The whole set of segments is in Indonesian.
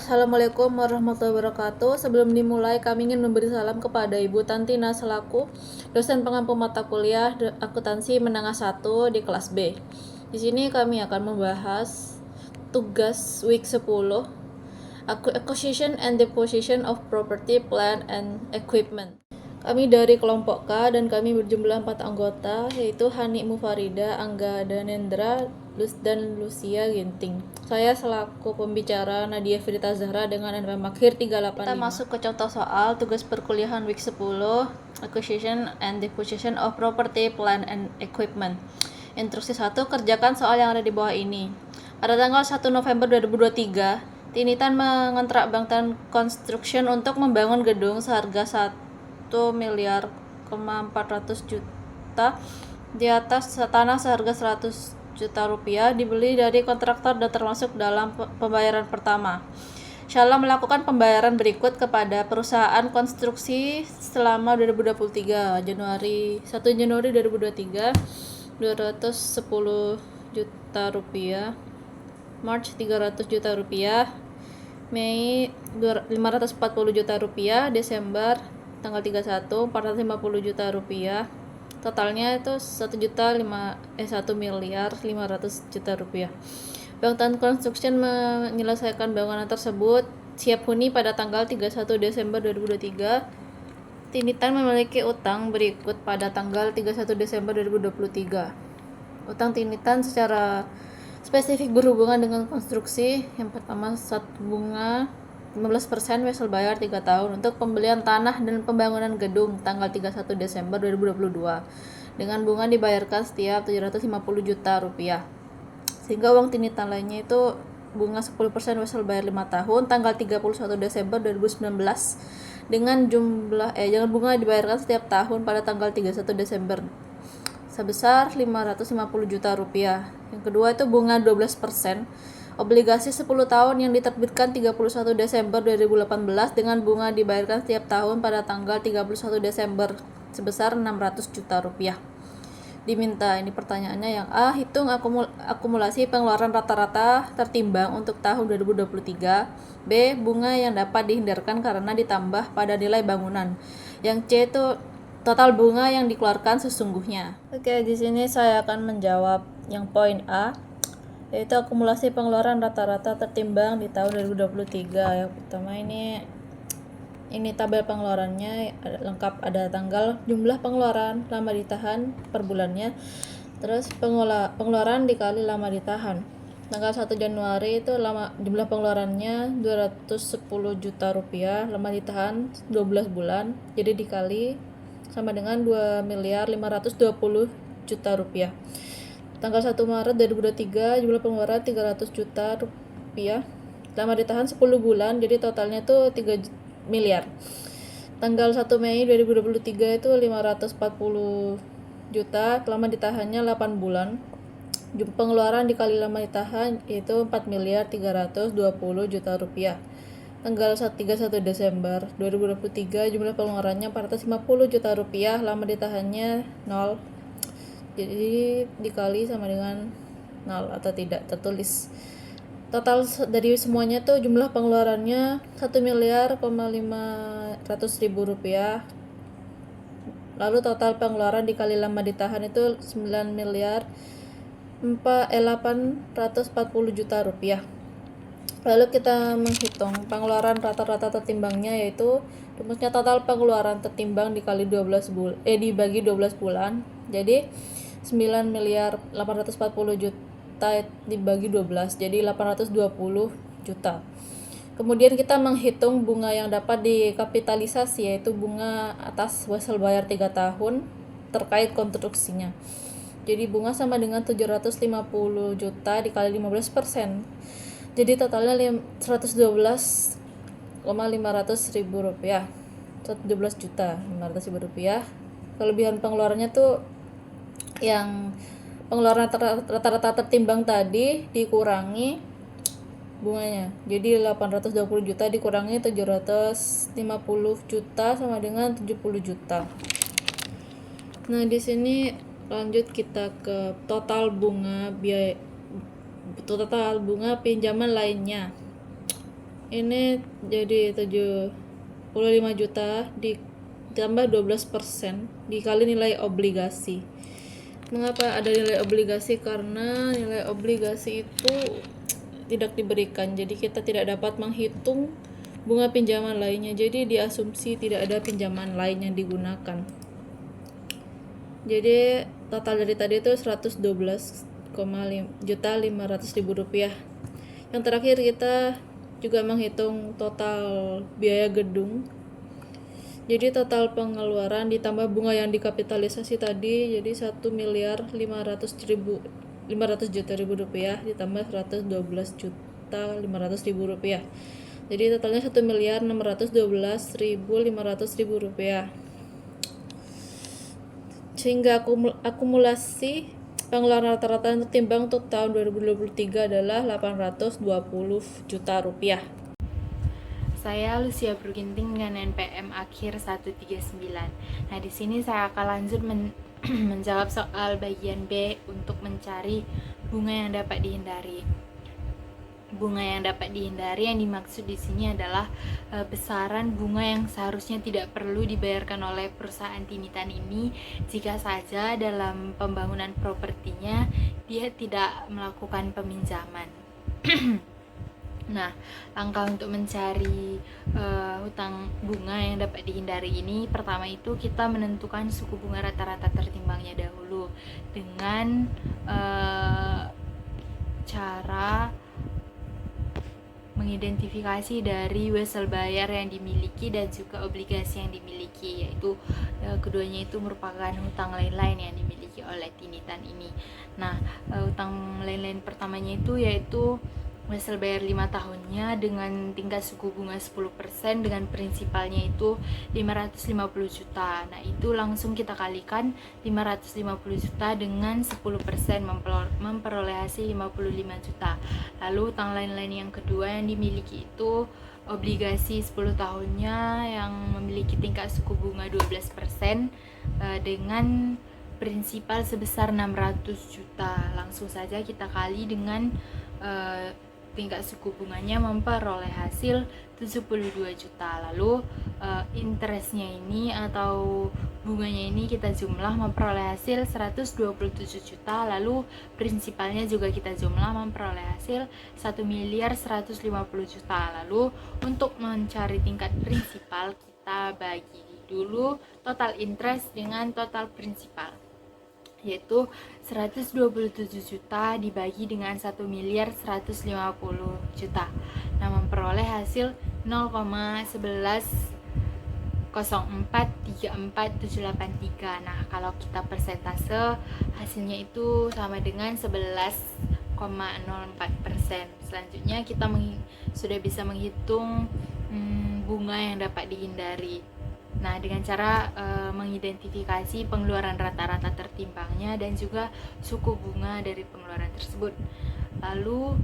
Assalamualaikum warahmatullahi wabarakatuh. Sebelum dimulai, kami ingin memberi salam kepada Ibu Tantina selaku dosen pengampu mata kuliah akuntansi menengah 1 di kelas B. Di sini kami akan membahas tugas week 10, acquisition and deposition of property, plant and equipment. Kami dari kelompok K dan kami berjumlah 4 anggota, yaitu Hani Mufarida, Angga Danendra, dan Lucia Ginting. Saya selaku pembicara Nadia Firita Zahra dengan NPM Makhir 385. Kita masuk ke contoh soal tugas perkuliahan week 10, acquisition and deposition of property, plant and equipment. Instruksi 1, kerjakan soal yang ada di bawah ini. Pada tanggal 1 November 2023, Tinitan mengontrak Bangtan Construction untuk membangun gedung seharga 1,4 miliar di atas tanah seharga 100 juta rupiah dibeli dari kontraktor dan termasuk dalam pembayaran pertama. Shala melakukan pembayaran berikut kepada perusahaan konstruksi selama 2023, 1 Januari 2023 210 juta rupiah, March 300 juta rupiah, Mei 540 juta rupiah, Desember tanggal 31 450 juta rupiah. Totalnya itu 1.500.000.000 rupiah. Bangtan Construction menyelesaikan bangunan tersebut siap huni pada tanggal 31 Desember 2023. Tinitan memiliki utang berikut pada tanggal 31 Desember 2023. Utang Tinitan secara spesifik berhubungan dengan konstruksi. Yang pertama, bunga 15% wesel bayar 3 tahun untuk pembelian tanah dan pembangunan gedung tanggal 31 Desember 2022 dengan bunga dibayarkan setiap 750 juta rupiah. Sehingga uang Tinitan lainnya itu bunga 10% wesel bayar 5 tahun tanggal 31 Desember 2019 dengan bunga dibayarkan setiap tahun pada tanggal 31 Desember sebesar 550 juta rupiah. Yang kedua itu bunga 12% obligasi 10 tahun yang diterbitkan 31 Desember 2018 dengan bunga dibayarkan setiap tahun pada tanggal 31 Desember sebesar 600 juta rupiah. Diminta, ini pertanyaannya yang A, hitung akumulasi pengeluaran rata-rata tertimbang untuk tahun 2023. B, bunga yang dapat dihindarkan karena ditambah pada nilai bangunan. Yang C itu total bunga yang dikeluarkan sesungguhnya. Oke, di sini saya akan menjawab yang poin A, yaitu akumulasi pengeluaran rata-rata tertimbang di tahun 2023. Yang pertama ini tabel pengeluarannya lengkap, ada tanggal, jumlah pengeluaran, lama ditahan per bulannya, terus pengeluaran dikali lama ditahan. Tanggal 1 Januari itu jumlah pengeluarannya 210 juta rupiah, lama ditahan 12 bulan, jadi dikali sama dengan 2.520 juta rupiah. Tanggal 1 Maret 2023 jumlah pengeluaran 300 juta rupiah, lama ditahan 10 bulan, jadi totalnya itu 3 miliar. Tanggal 1 Mei 2023 itu 540 juta, lama ditahannya 8 bulan. Jumlah pengeluaran dikali lama ditahan yaitu 4.320 juta rupiah. Tanggal 31 Desember 2023 jumlah pengeluarannya 450 juta rupiah, lama ditahannya 0. Jadi dikali sama dengan 0 atau tidak tertulis. Total dari semuanya tuh jumlah pengeluarannya 1.500.000 rupiah. Lalu total pengeluaran dikali lama ditahan itu 840 juta rupiah. Lalu kita menghitung pengeluaran rata-rata tertimbangnya, yaitu rumusnya total pengeluaran tertimbang dikali dibagi 12 bulan. Jadi 9.840 juta dibagi 12, jadi 820 juta. Kemudian kita menghitung bunga yang dapat dikapitalisasi, yaitu bunga atas wesel bayar 3 tahun terkait konstruksinya. Jadi bunga sama dengan 750 juta dikali 15%. Jadi totalnya 112.500.000 rupiah. 112 juta 500.000 rupiah. Kelebihan pengeluarannya tuh yang pengeluaran rata-rata tertimbang tadi dikurangi bunganya. Jadi 820 juta dikurangi 750 juta sama dengan 70 juta. Nah, di sini lanjut kita ke total bunga pinjaman lainnya. Ini jadi 75 juta ditambah 12% dikali nilai obligasi. Mengapa ada nilai obligasi? Karena nilai obligasi itu tidak diberikan, jadi kita tidak dapat menghitung bunga pinjaman lainnya, jadi diasumsi tidak ada pinjaman lain yang digunakan. Jadi total dari tadi itu 112,500.000 rupiah. Yang terakhir kita juga menghitung total biaya gedung. Jadi total pengeluaran ditambah bunga yang dikapitalisasi tadi jadi 1.500.000 rupiah ditambah 112.500.000 rupiah. Jadi totalnya 1.612.500.000 rupiah. Sehingga akumulasi pengeluaran rata-rata tertimbang untuk tahun 2023 adalah 820 juta rupiah. Saya Lucia Bruginting dengan NPM akhir 139. Nah, di sini saya akan lanjut menjawab soal bagian B untuk mencari bunga yang dapat dihindari. Bunga yang dapat dihindari yang dimaksud di sini adalah besaran bunga yang seharusnya tidak perlu dibayarkan oleh perusahaan tinitan ini jika saja dalam pembangunan propertinya dia tidak melakukan peminjaman. Nah, langkah untuk mencari hutang bunga yang dapat dihindari ini, pertama itu kita menentukan suku bunga rata-rata tertimbangnya dahulu dengan cara mengidentifikasi dari wesel bayar yang dimiliki dan juga obligasi yang dimiliki, yaitu keduanya itu merupakan hutang lain-lain yang dimiliki oleh tinitan ini. Nah, hutang lain-lain pertamanya itu yaitu wesel bayar 5 tahunnya dengan tingkat suku bunga 10% dengan prinsipalnya itu 550 juta. Nah, itu langsung kita kalikan 550 juta dengan 10% memperoleh hasil 55 juta. Lalu hutang lain-lain yang kedua yang dimiliki itu obligasi 10 tahunnya yang memiliki tingkat suku bunga 12% dengan prinsipal sebesar 600 juta. Langsung saja kita kali dengan tingkat suku bunganya memperoleh hasil 72 juta. Lalu interestnya ini atau bunganya ini kita jumlah memperoleh hasil 127 juta. Lalu prinsipalnya juga kita jumlah memperoleh hasil 1.150 juta. Lalu untuk mencari tingkat prinsipal kita bagi dulu total interest dengan total prinsipal, yaitu 127 juta dibagi dengan 1.150 juta. Nah, memperoleh hasil 0,11043473. Nah, kalau kita persentase hasilnya itu sama dengan 11,04%. Selanjutnya kita sudah bisa menghitung bunga yang dapat dihindari. Nah, dengan cara mengidentifikasi pengeluaran rata-rata tertimbangnya dan juga suku bunga dari pengeluaran tersebut. Lalu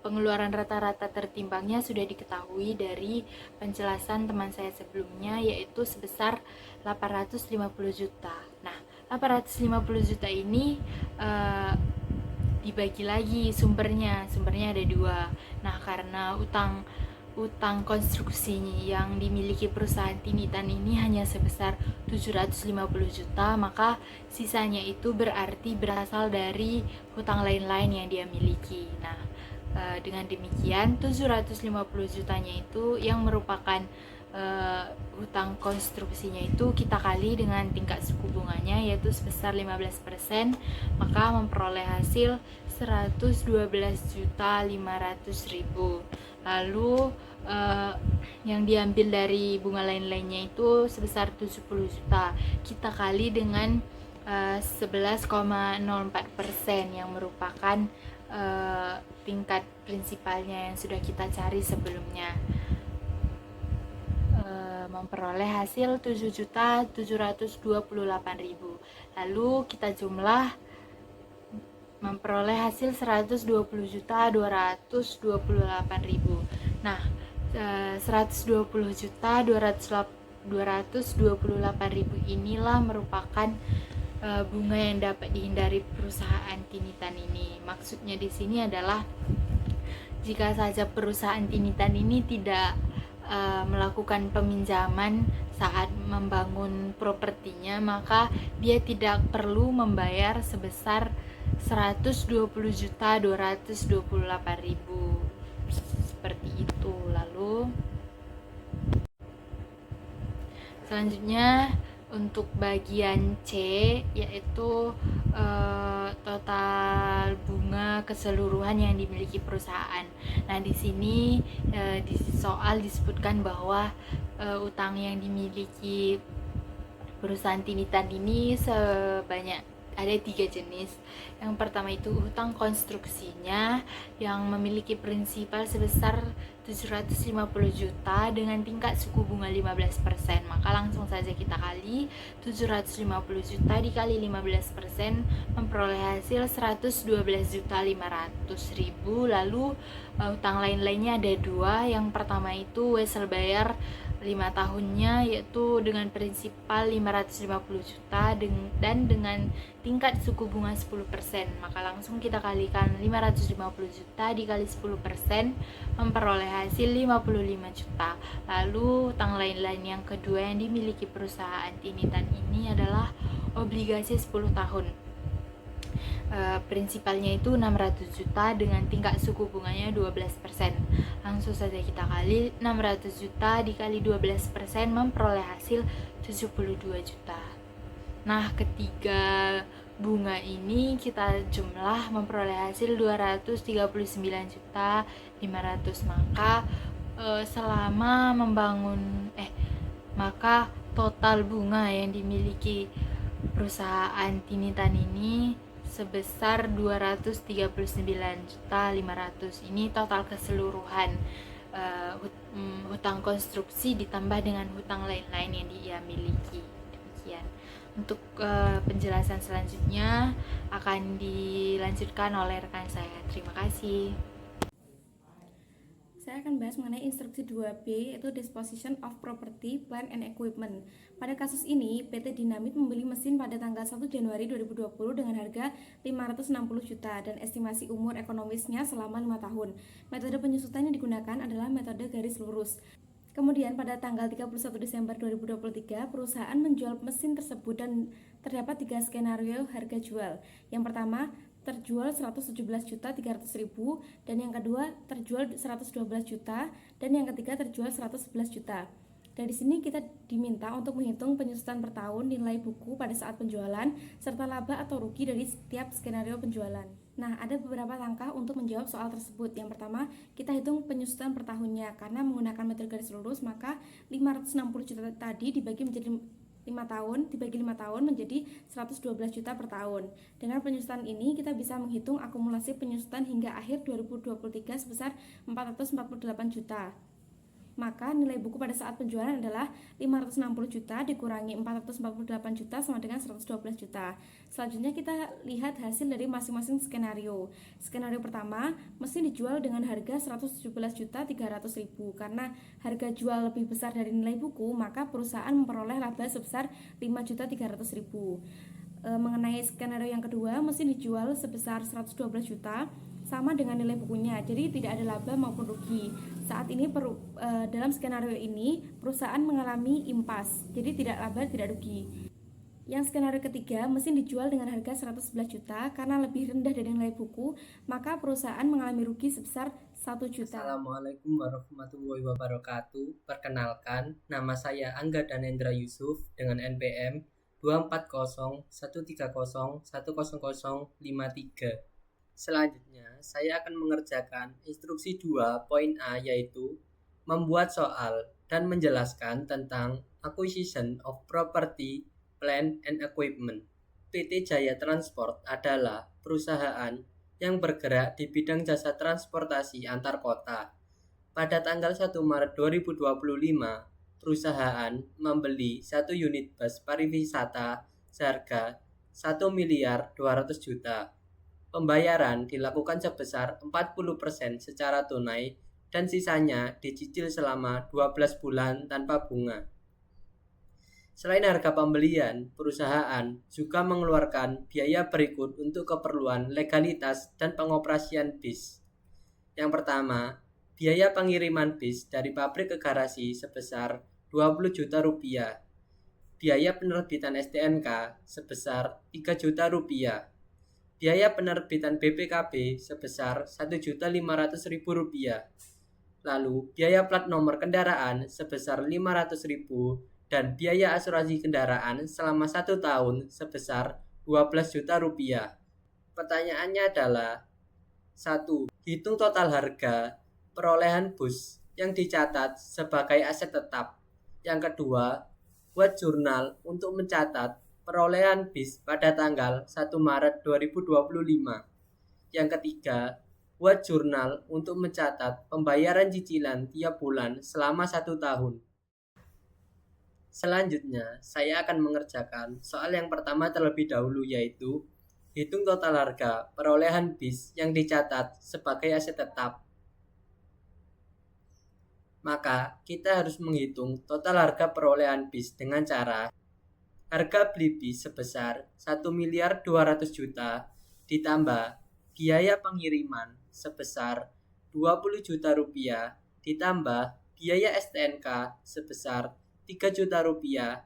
pengeluaran rata-rata tertimbangnya sudah diketahui dari penjelasan teman saya sebelumnya, yaitu sebesar 850 juta. Nah, 850 juta ini dibagi lagi sumbernya ada dua. Nah, karena utang konstruksi yang dimiliki perusahaan tinitan ini hanya sebesar 750 juta, maka sisanya itu berarti berasal dari hutang lain-lain yang dia miliki. Nah, dengan demikian 750 jutanya itu yang merupakan hutang konstruksinya itu kita kali dengan tingkat suku bunganya yaitu sebesar 15%, maka memperoleh hasil 112.500.000. Lalu yang diambil dari bunga lain-lainnya itu sebesar 70 juta. Kita kali dengan 11,04% yang merupakan tingkat prinsipalnya yang sudah kita cari sebelumnya. Memperoleh hasil 7.728.000. Lalu kita jumlah memperoleh hasil 120.228.000. Nah, 120.228.000 inilah merupakan bunga yang dapat dihindari perusahaan tinitan ini. Maksudnya di sini adalah jika saja perusahaan Tinitan ini tidak melakukan peminjaman saat membangun propertinya, maka dia tidak perlu membayar sebesar 120.228.000 seperti itu. Lalu selanjutnya untuk bagian C, yaitu total bunga keseluruhan yang dimiliki perusahaan. Nah, di sini di soal disebutkan bahwa utang yang dimiliki perusahaan Tinitan ini sebanyak ada 3 jenis. Yang pertama itu hutang konstruksinya yang memiliki prinsipal sebesar 750 juta dengan tingkat suku bunga 15%. Maka langsung saja kita kali 750 juta dikali 15% memperoleh hasil 112.500.000. Lalu hutang lain-lainnya ada 2. Yang pertama itu Wesel bayar 5 tahunnya, yaitu dengan prinsipal 550 juta dan dengan tingkat suku bunga 10%. Maka langsung kita kalikan 550 juta dikali 10% memperoleh hasil 55 juta. Lalu hutang lain-lain yang kedua yang dimiliki perusahaan Tinitan ini adalah obligasi 10 tahun. Prinsipalnya itu 600 juta dengan tingkat suku bunganya 12%. Langsung saja kita kali 600 juta dikali 12% memperoleh hasil 72 juta. Nah, ketiga bunga ini kita jumlah memperoleh hasil 239.500.000. Maka selama membangun maka total bunga yang dimiliki perusahaan Tinitan ini sebesar 239.500.000. Ini total keseluruhan hutang konstruksi ditambah dengan hutang lain-lain yang dia miliki. Demikian. Untuk penjelasan selanjutnya akan dilanjutkan oleh rekan saya. Terima kasih. Saya akan bahas mengenai instruksi 2B, yaitu Disposition of Property, Plant and Equipment. Pada kasus ini, PT Dinamit membeli mesin pada tanggal 1 Januari 2020 dengan harga 560 juta dan estimasi umur ekonomisnya selama 5 tahun. Metode penyusutan yang digunakan adalah metode garis lurus. Kemudian pada tanggal 31 Desember 2023, perusahaan menjual mesin tersebut dan terdapat 3 skenario harga jual. Yang pertama, terjual 117.300.000 dan yang kedua terjual 112 juta dan yang ketiga terjual 111 juta. Dari sini kita diminta untuk menghitung penyusutan per tahun nilai buku pada saat penjualan serta laba atau rugi dari setiap skenario penjualan. Nah, ada beberapa langkah untuk menjawab soal tersebut. Yang pertama, kita hitung penyusutan per tahunnya. Karena menggunakan metode garis lurus, maka 560 juta tadi dibagi menjadi 5 tahun menjadi 112 juta per tahun. Dengan penyusutan ini kita bisa menghitung akumulasi penyusutan hingga akhir 2023 sebesar 448 juta. Maka nilai buku pada saat penjualan adalah 560 juta dikurangi 448 juta sama dengan 112 juta. Selanjutnya kita lihat hasil dari masing-masing skenario. Skenario pertama, mesin dijual dengan harga 117.300.000. Karena harga jual lebih besar dari nilai buku, maka perusahaan memperoleh laba sebesar 5.300.000. Mengenai skenario yang kedua, mesin dijual sebesar 112 juta sama dengan nilai bukunya, jadi tidak ada laba maupun rugi. Saat ini dalam skenario ini perusahaan mengalami impas, jadi tidak laba tidak rugi. Yang skenario ketiga, mesin dijual dengan harga 111 juta karena lebih rendah dari nilai buku, maka perusahaan mengalami rugi sebesar 1 juta. Assalamualaikum warahmatullahi wabarakatuh. Perkenalkan, nama saya Angga Danendra Yusuf dengan NPM 24013010053. Selanjutnya, saya akan mengerjakan instruksi 2 poin A, yaitu membuat soal dan menjelaskan tentang acquisition of property, plant and equipment. PT Jaya Transport adalah perusahaan yang bergerak di bidang jasa transportasi antar kota. Pada tanggal 1 Maret 2025, perusahaan membeli 1 unit bus pariwisata seharga 1.200.000.000 juta. Pembayaran dilakukan sebesar 40% secara tunai dan sisanya dicicil selama 12 bulan tanpa bunga. Selain harga pembelian, perusahaan juga mengeluarkan biaya berikut untuk keperluan legalitas dan pengoperasian bis. Yang pertama, biaya pengiriman bis dari pabrik ke garasi sebesar 20 juta rupiah. Biaya penerbitan STNK sebesar 3 juta rupiah. Biaya penerbitan BPKB sebesar 1.500.000 rupiah. Lalu, biaya plat nomor kendaraan sebesar 500.000 dan biaya asuransi kendaraan selama 1 tahun sebesar 12 juta rupiah. Pertanyaannya adalah 1. Hitung total harga perolehan bus yang dicatat sebagai aset tetap. Yang kedua, buat jurnal untuk mencatat perolehan bis pada tanggal 1 Maret 2025. Yang ketiga, buat jurnal untuk mencatat pembayaran cicilan tiap bulan selama 1 tahun. Selanjutnya, saya akan mengerjakan soal yang pertama terlebih dahulu, yaitu hitung total harga perolehan bis yang dicatat sebagai aset tetap. Maka, kita harus menghitung total harga perolehan bis dengan cara harga beli bis sebesar 1.200.000.000 ditambah biaya pengiriman sebesar 20 juta rupiah ditambah biaya STNK sebesar 3 juta rupiah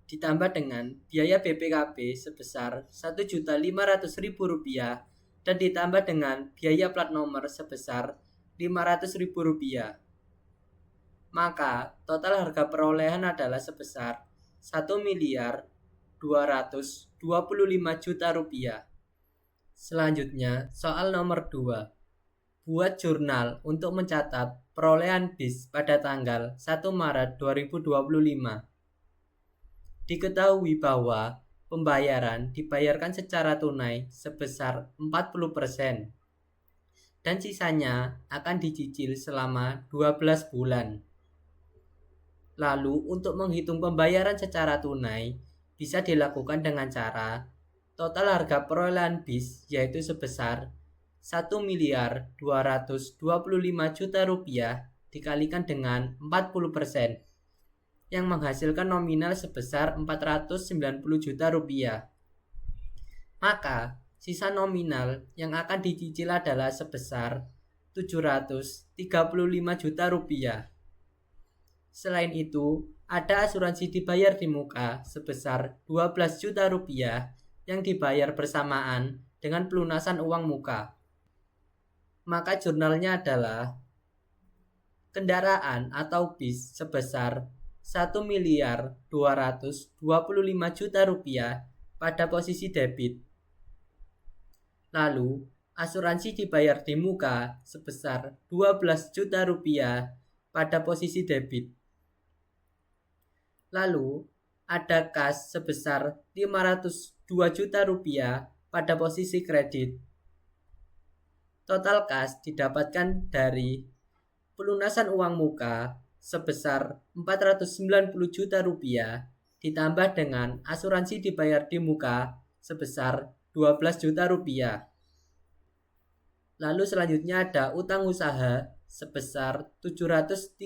ditambah dengan biaya BPKB sebesar 1.500.000 rupiah dan ditambah dengan biaya plat nomor sebesar 500.000 rupiah. Maka total harga perolehan adalah sebesar 1.225.000.000 rupiah. Selanjutnya, soal nomor 2. Buat jurnal untuk mencatat perolehan bis pada tanggal 1 Maret 2025. Diketahui bahwa pembayaran dibayarkan secara tunai sebesar 40% dan sisanya akan dicicil selama 12 bulan. Lalu, untuk menghitung pembayaran secara tunai bisa dilakukan dengan cara total harga perolehan bis yaitu sebesar 1.225.000.000 rupiah dikalikan dengan 40% yang menghasilkan nominal sebesar 490 juta rupiah. Maka, sisa nominal yang akan dicicil adalah sebesar 735 juta rupiah. Selain itu, ada asuransi dibayar di muka sebesar 12 juta rupiah yang dibayar bersamaan dengan pelunasan uang muka. Maka jurnalnya adalah kendaraan atau bis sebesar 1.225.000.000 rupiah pada posisi debit. Lalu, asuransi dibayar di muka sebesar 12 juta rupiah pada posisi debit. Lalu, ada kas sebesar 502 juta rupiah pada posisi kredit. Total kas didapatkan dari pelunasan uang muka sebesar 490 juta rupiah ditambah dengan asuransi dibayar di muka sebesar 12 juta rupiah. Lalu selanjutnya ada utang usaha sebesar 735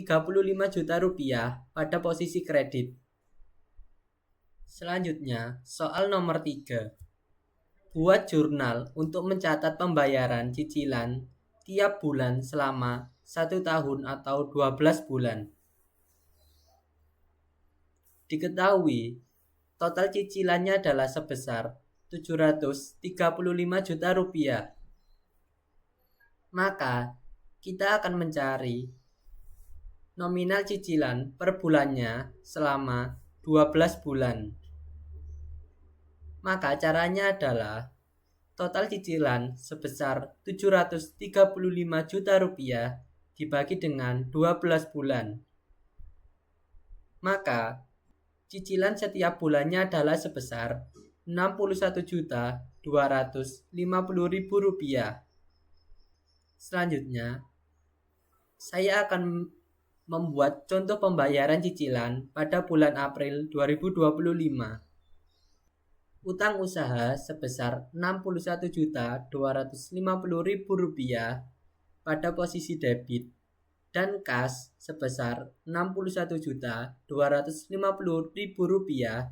juta rupiah pada posisi kredit. Selanjutnya, soal nomor 3. Buat jurnal untuk mencatat pembayaran cicilan tiap bulan selama 1 tahun atau 12 bulan. Diketahui, total cicilannya adalah sebesar 735 juta rupiah. Maka, kita akan mencari nominal cicilan per bulannya selama 12 bulan. Maka caranya adalah total cicilan sebesar 735 juta rupiah dibagi dengan 12 bulan. Maka, cicilan setiap bulannya adalah sebesar 61.250.000 rupiah. Selanjutnya, saya akan membuat contoh pembayaran cicilan pada bulan April 2025. Utang usaha sebesar 61.250.000 rupiah pada posisi debit dan kas sebesar 61.250.000 rupiah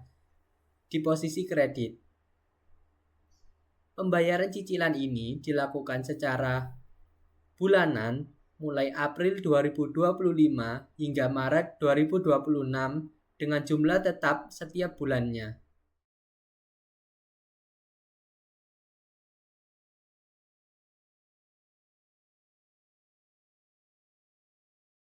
di posisi kredit. Pembayaran cicilan ini dilakukan secara bulanan mulai April 2025 hingga Maret 2026 dengan jumlah tetap setiap bulannya.